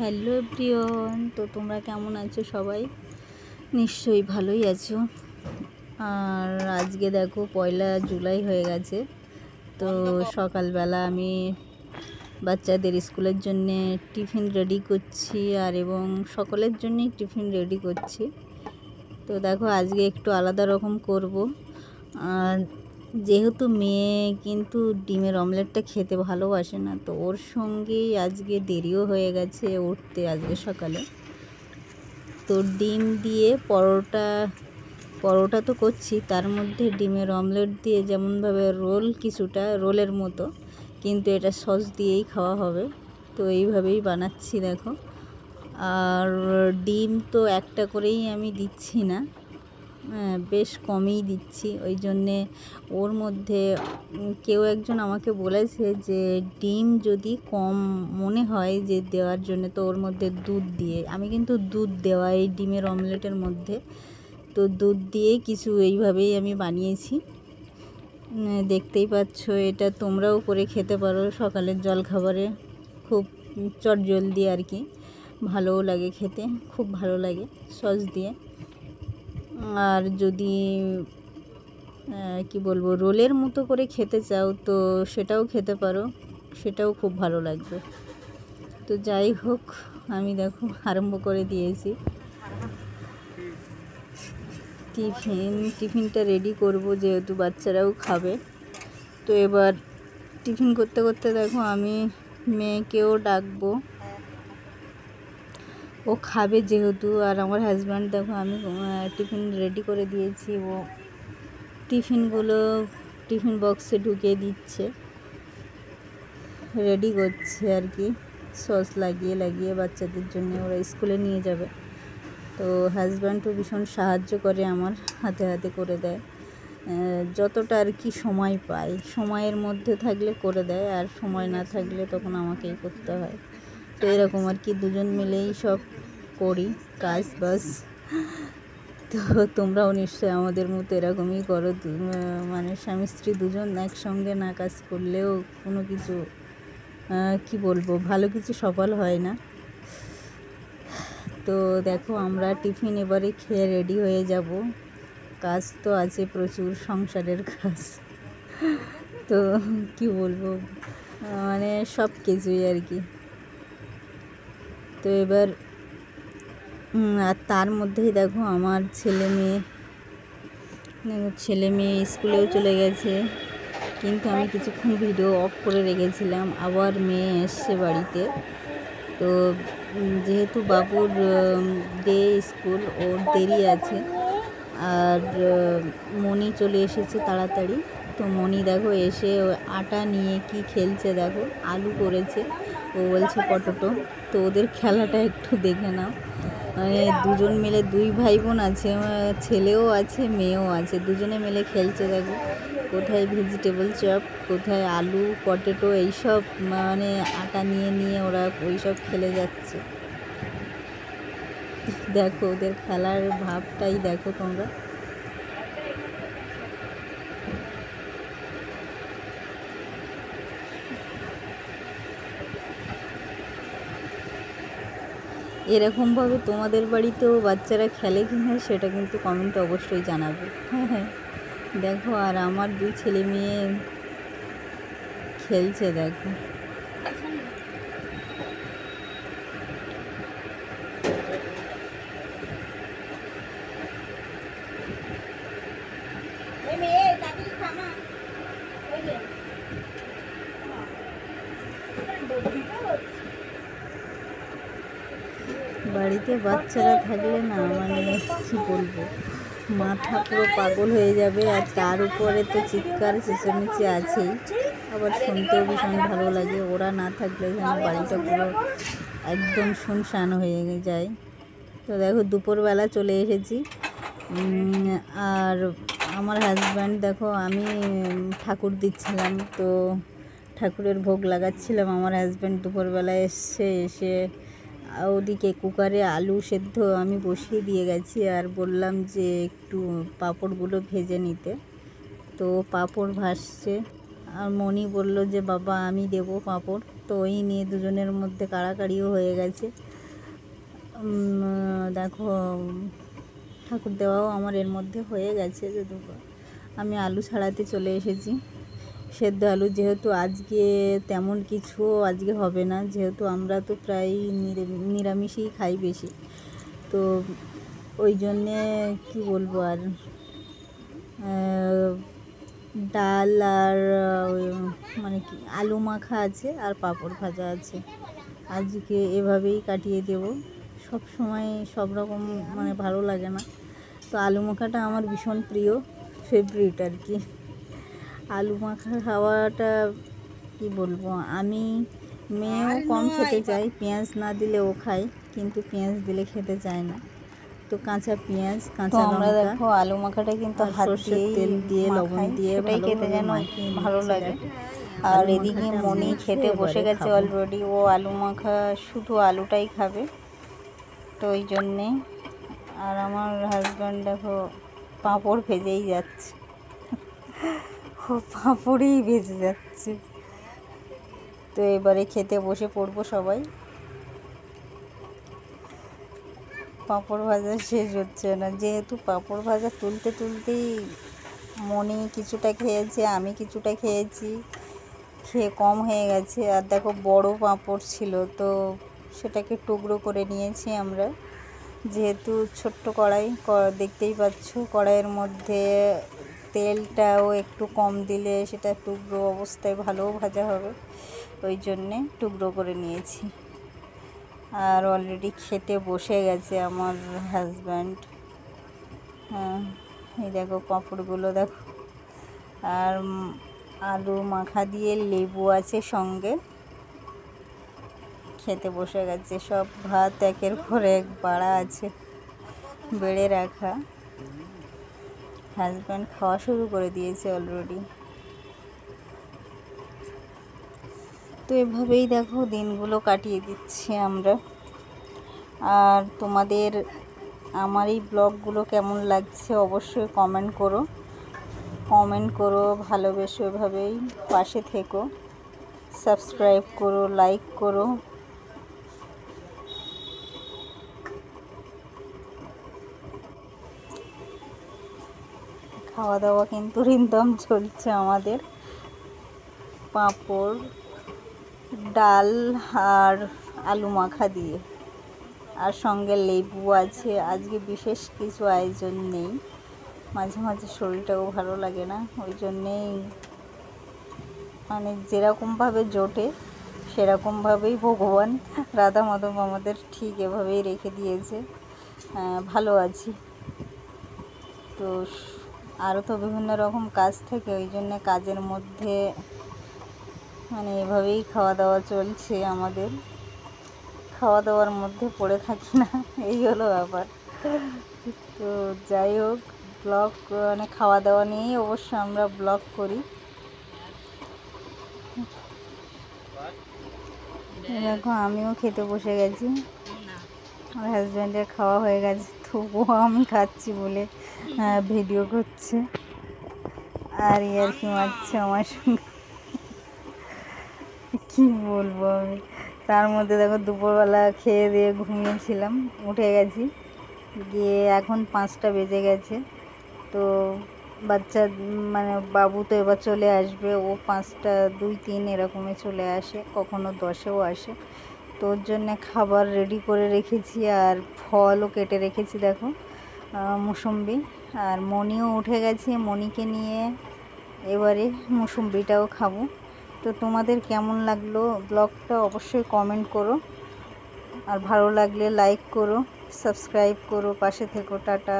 Hello everyone, তো তোমরা কেমন আছো? সবাই নিশ্চয়ই ভালোই আছো। আর আজকে দেখো 1 জুলাই হয়ে গেছে। তো সকালবেলা আমি বাচ্চাদের স্কুলের জন্যে টিফিন রেডি করছি এবং সকলের জন্যই টিফিন রেডি করছি। তো দেখো আজকে একটু আলাদা রকম করব। আর যেহেতু মেয়ে কিন্তু ডিমের অমলেটটা খেতে ভালোবাসে না, তো ওর সঙ্গেই আজকে দেরিও হয়ে গেছে উঠতে আজকে সকালে। তো ডিম দিয়ে পরোটা তো করছি, তার মধ্যে ডিমের অমলেট দিয়ে যেমনভাবে কিছুটা রোলের মতো, কিন্তু এটা সস দিয়েই খাওয়া হবে। তো এইভাবেই বানাচ্ছি দেখো। আর ডিম তো একটা করেই আমি দিচ্ছি না, বেশ কমই দিচ্ছি। ওই জন্যে ওর মধ্যে কেউ একজন আমাকে বলেছে যে ডিম যদি কম মনে হয় যে দেওয়ার জন্য, তো ওর মধ্যে দুধ দিয়ে, আমি কিন্তু দুধ দেওয়া এই ডিমের অমলেটের মধ্যে, তো দুধ দিয়ে কিছু এইভাবেই আমি বানিয়েছি। দেখতেই পাচ্ছ, এটা তোমরাও করে খেতে পারো সকালের জলখাবারে, খুব চটজলদি আর কি, ভালোও লাগে খেতে, খুব ভালো লাগে সস দিয়ে। আর যদি কি বলবো, রোলের মতো করে খেতে চাও তো সেটাও খেতে পারো, সেটাও খুব ভালো লাগবে। তো যাই হোক, আমি দেখো আরম্ভ করে দিয়েছি টিফিনটা রেডি করব, যেহেতু বাচ্চারাও খাবে। তো এবার টিফিন করতে করতে দেখো আমি মেয়েকেও ডাকবো, ও খাবে যেহেতু। আর আমার হাজব্যান্ড দেখো, আমি টিফিন রেডি করে দিয়েছি, ও টিফিন বক্সে ঢুকিয়ে দিচ্ছে, রেডি করছে আর কি, সস লাগিয়ে বাচ্চাদের জন্য ওরা স্কুলে নিয়ে যাবে। তো হাজব্যান্ডও ভীষণ সাহায্য করে, আমার হাতে হাতে করে দেয়, যতটা আর কি সময় পায়, সময়ের মধ্যে থাকলে করে দেয়, আর সময় না থাকলে তখন আমাকেই করতে হয়। তো এরকম আর কি, দুজন মিলেই সব করি কাজ বাস। তো তোমরাও নিশ্চয়ই আমাদের মতো এরকমই করো, মানে স্বামী স্ত্রী দুজন একসঙ্গে না কাজ করলেও কোনো কিছু কি বলবো, ভালো কিছু সফল হয় না। তো দেখো আমরা টিফিন এবারে খেয়ে রেডি হয়ে যাব, কাজ তো আছে প্রচুর, সংসারের কাজ। তো কি বলবো, মানে সব কিছুই আর কি। তো এবার আর তার মধ্যেই দেখো আমার ছেলে মেয়ে স্কুলেও চলে গেছে, কিন্তু আমি কিছুক্ষণ ভিডিও অফ করে রেখেছিলাম, আবার মেয়ে এসছে বাড়িতে। তো যেহেতু বাবুর ডে স্কুল, ওর দেরি আছে, আর মনি চলে এসেছে তাড়াতাড়ি। তো মনি দেখো এসে আটা নিয়ে কি খেলছে দেখো, আলু করেছে, ও বলছে পটেটো। তো ওদের খেলাটা একটু দেখে নাও, মানে দুজন মিলে, দুই ভাই বোন আছে, ছেলেও আছে মেয়েও আছে, দুজনে মিলে খেলছে দেখো, কোথায় ভেজিটেবল চপ, কোথায় আলু পটেটো, এইসব মানে আটা নিয়ে ওরা ওইসব খেলে যাচ্ছে। দেখো ওদের খেলার ভাবটাই দেখো তোমরা। এরকমভাবে তোমাদের বাড়িতেও বাচ্চারা খেলে কি না সেটা কিন্তু কমেন্টে অবশ্যই জানাবে। হ্যাঁ, দেখো আর আমার দুই ছেলে মেয়ে খেলছে দেখো। বাড়িতে বাচ্চারা থাকলে না, মানে কি বলবো, মাথা পুরো পাগল হয়ে যাবে। আর তার উপরে তো চিৎকার চেঁচামেচি আছেই, আবার শুনতেও ভীষণ ভালো লাগে। ওরা না থাকলে যেন বাড়িটা পুরো একদম শুনশান হয়ে যায়। তো দেখো দুপুরবেলা চলে এসেছি, আর আমার হাজব্যান্ড দেখো, আমি ঠাকুর দিচ্ছিলাম, তো ঠাকুরের ভোগ লাগাচ্ছিলাম। আমার হাজব্যান্ড দুপুরবেলা এসে ওদিকে কুকারে আলু সেদ্ধ আমি বসিয়ে দিয়ে গেছি, আর বললাম যে একটু পাঁপড়গুলো ভেজে নিতে। তো পাঁপড় ভাজছে, আর মনি বলল যে বাবা আমি দেবো পাঁপড়, তো ওই নিয়ে দুজনের মধ্যে কাড়াকাড়িও হয়ে গেছে। দেখো ঠাকুর দেওয়াও আমার এর মধ্যে হয়ে গেছে। আমি আলু ছাড়াতে চলে এসেছি। সেদ্ধ আলু, যেহেতু আজকে তেমন কিছু আজকে হবে না, যেহেতু আমরা তো প্রায় নিরামিষই খাই বেশি, তো ওই জন্যে কি বলবো আর ডাল আর মানে কি আলু মাখা আছে আর পাঁপড় ভাজা আছে। আজকে এভাবেই কাটিয়ে দেব। সব সময় সব রকম মানে ভালো লাগে না, তো আলু মাখাটা আমার ভীষণ প্রিয়, ফেভারিট আর কি। আলু মাখা খাওয়াটা কি বলবো, আমি মেয়েও কম খেতে চাই, পেঁয়াজ না দিলে ও খায়, কিন্তু পেঁয়াজ দিলে খেতে চায় না। তো কাঁচা পেঁয়াজ, কাঁচা লঙ্কা, দেখো আলু মাখাটা কিন্তু সরষের তেল দিয়ে লবণ দিয়ে খেতে যেন ভালো লাগে। আর এদিকে মনি খেতে বসে গেছে অলরেডি, ও আলু মাখা শুধু আলুটাই খাবে, তো ওই জন্যে। আর আমার হাজব্যান্ড দেখো পাঁপড় ভেজেই যাচ্ছে, ও পাঁপড়েই ভেজে যাচ্ছে। তো এবারে খেতে বসে পড়বো সবাই। পাঁপড় ভাজা শেষ হচ্ছে না, যেহেতু পাঁপড় ভাজা তুলতে তুলতেই মনি কিছুটা খেয়েছে, আমি কিছুটা খেয়েছি, খেয়ে কম হয়ে গেছে। আর দেখো বড় পাঁপড় ছিল, তো সেটাকে টুকরো করে নিয়েছি আমরা। যেহেতু ছোট্ট কড়াই, দেখতেই পাচ্ছ কড়াইয়ের মধ্যে তেলটাও একটু কম দিলে সেটা টুকরো অবস্থায় ভালো ভাজা হবে, ওই জন্যে টুকরো করে নিয়েছি। আর অলরেডি খেতে বসে গেছে আমার হাজব্যান্ড। হ্যাঁ, এই দেখো পাঁপড়গুলো দেখো, আর আলু মাখা দিয়ে লেবু আছে সঙ্গে, খেতে বসে গেছে। সব ভাত একের পর এক বাড়া আছে, বেড়ে রাখা। হাজব্যান্ড খাওয়া শুরু করে দিয়েছে অলরেডি। তো এভাবেই দেখো দিনগুলো কাটিয়ে দিচ্ছি আমরা। আর তোমাদের আমার এই ব্লগগুলো কেমন লাগছে অবশ্যই কমেন্ট করো, ভালোবেসো, এভাবেই পাশে থেকো, সাবস্ক্রাইব করো, লাইক করো। খাওয়া দাওয়া কিন্তু রিমদম চলছে আমাদের। পাঁপড়, ডাল আর আলু মাখা দিয়ে, আর সঙ্গে লেবু আছে। আজকে বিশেষ কিছু আয়োজন নেই, মাঝে মাঝে শরীরটাও ভালো লাগে না, ওই জন্যেই মানে যেরকমভাবে জোটে সেরকমভাবেই ভগবান রাধা মাধব আমাদের ঠিক এভাবেই রেখে দিয়েছে। ভালো আছি। তো আরও তো বিভিন্ন রকম কাজ থাকে, ওই জন্যে কাজের মধ্যে মানে এভাবেই খাওয়া দাওয়া চলছে আমাদের। খাওয়া দাওয়ার মধ্যে পড়ে থাকি না, এই হলো ব্যাপার। তো যাই হোক, ব্লগ মানে খাওয়া দাওয়া নিয়েই অবশ্য আমরা ব্লগ করি। দেখো আমিও খেতে বসে গেছি, আমার হাজব্যান্ডের খাওয়া হয়ে গেছে, তবুও আমি খাচ্ছি বলে ভিডিও করছে আর কি মারছে আমার সঙ্গে। কী বলবো আমি। তার মধ্যে দেখো দুপুরবেলা খেয়ে দিয়ে ঘুমিয়েছিলাম, উঠে গেছি, গিয়ে এখন 5টা বেজে গেছে। তো বাচ্চা মানে বাবু তো এবার চলে আসবে, ও 5টা 2-3 এরকমই চলে আসে, কখনো 10এও আসে। তো ওর জন্যে খাবার রেডি করে রেখেছি, আর ফলও কেটে রেখেছি দেখো, মুসম্বি। আর মনিও উঠে গেছে, মনিকে নিয়ে এবারে মুসম্বিটাও খাবো। তো তোমাদের কেমন লাগলো ব্লগটা অবশ্যই কমেন্ট করো, আর ভালো লাগলে লাইক করো, সাবস্ক্রাইব করো, পাশে থেকো। টাটা।